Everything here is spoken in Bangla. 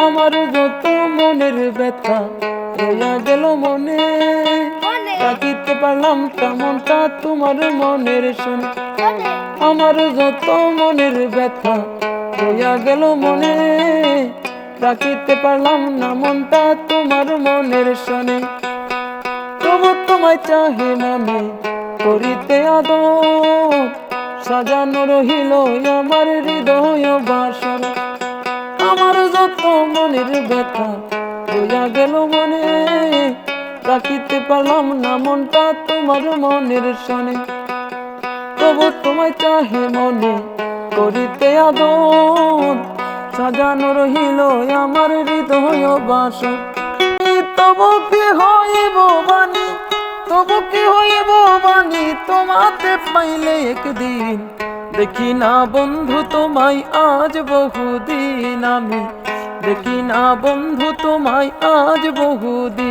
আমার যত মনের ব্যথা রইয়া গেল মনে, রাখিতে পারলাম তেমনটা তোমার মনের শুনে। আমার যত মনের ব্যথা রইয়া গেল মনে, রাখিতে পারলাম না মনটা তোমার মনের শোনে। তবু তোমায় চাহে মনে করিতে আদর, সাজানো রহিল আমার হৃদয় বাসর। আমার যত মনের ব্যথা রইয়া গেল মনে, রাখিতে পারলাম না মনটা তোমার মনের শোনে। তবু তোমায় চাহে মনে করিতে আদর, সাজানো রহিল আমার হৃদয় বাসর। তবু কি হইব বাণী, তবু কি হইব বাণী তোমাতে পাইলে একদিন। দেখি না বন্ধু তোমায় আজ বহুদিন, আমি দেখি না বন্ধু তোমায় আজ বহুদিন।